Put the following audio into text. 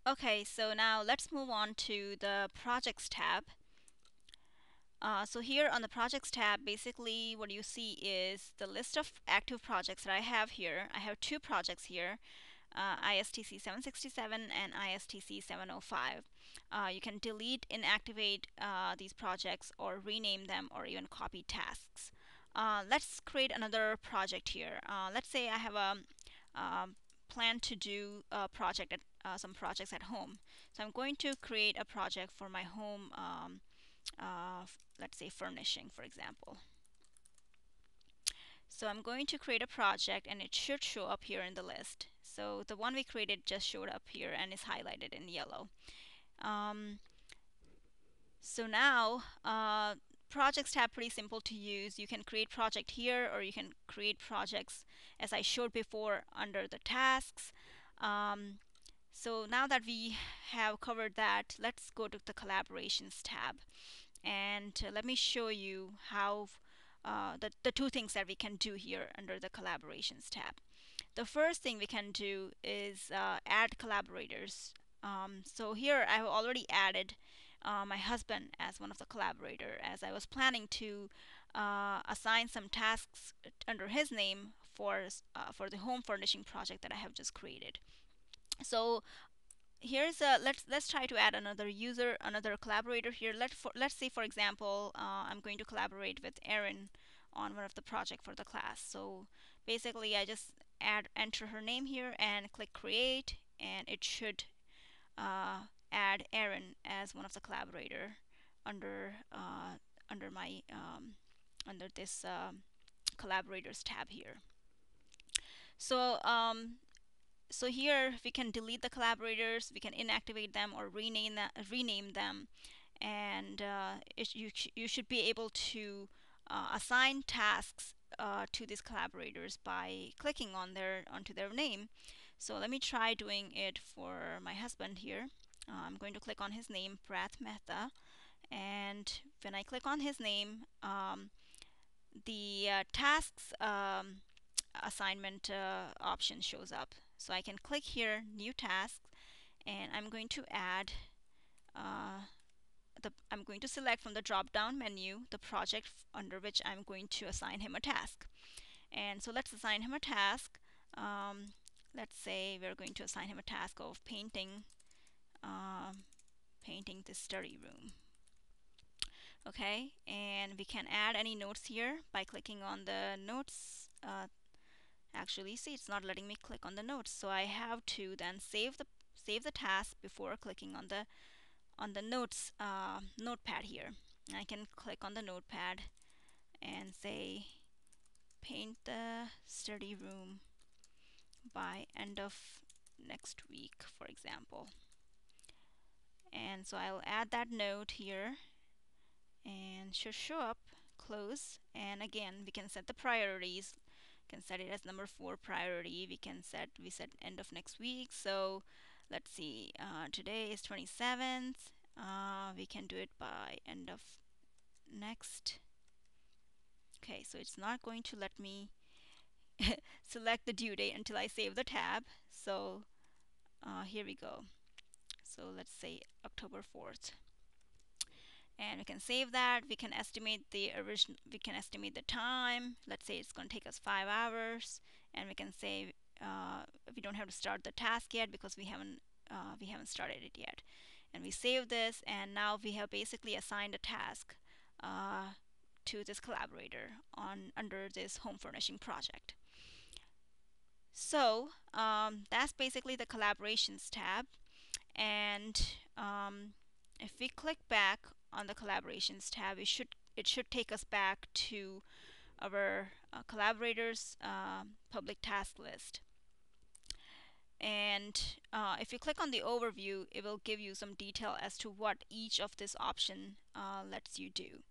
Okay, so now let's move on to the Projects tab. So here on the Projects tab, basically what you see is the list of active projects that I have here. I have two projects here, ISTC 767 and ISTC 705. You can delete, inactivate these projects, or rename them, or even copy tasks. Let's create another project here. Let's say I have a plan to do a project at some projects at home. So I'm going to create a project for my home, let's say furnishing, for example. So I'm going to create a project, and it should show up here in the list. So the one we created just showed up here and is highlighted in yellow. Um, so now projects tab, pretty simple to use. You can create project here, or you can create projects as I showed before under the tasks. So now that we have covered that, let's go to the collaborations tab, and let me show you how the two things that we can do here under the collaborations tab. The first thing we can do is add collaborators. So here I have already added my husband as one of the collaborator, as I was planning to assign some tasks under his name for the home furnishing project that I have just created. So here's a let's try to add another user, another collaborator here. Let's say, for example, I'm going to collaborate with Erin on one of the project for the class. So basically I just enter her name here and click create, and it should add Erin as one of the collaborator under under my under this collaborators tab here. So so here we can delete the collaborators, we can inactivate them, or rename them, and you should be able to assign tasks to these collaborators by clicking on onto their name. So let me try doing it for my husband here. I'm going to click on his name, Prath Mehta, and when I click on his name, the tasks assignment option shows up. So I can click here, new tasks, and I'm going to add I'm going to select from the drop down menu the project under which I'm going to assign him a task. And so let's assign him a task. Um, let's say we're going to assign him a task of um, painting this study room. Okay, and we can add any notes here by clicking on the notes. Actually, see, it's not letting me click on the notes, so I have to then save the task before clicking on the notes notepad here. I can click on the notepad and say paint the study room by end of next week, for example. And so I'll add that note here, and should show up. Close, and again we can set the priorities. Can set it as number 4 priority. We set end of next week. So let's see, today is 27th. We can do it by end of next. Okay, so it's not going to let me select the due date until I save the tab. So here we go. So let's say October 4th, and we can save that. We can estimate the time. Let's say it's going to take us 5 hours, and we can say we don't have to start the task yet because we haven't started it yet. And we save this, and now we have basically assigned a task to this collaborator on under this home furnishing project. So that's basically the collaborations tab. And if we click back on the collaborations tab, it should take us back to our collaborators public task list. And if you click on the overview, it will give you some detail as to what each of this option lets you do.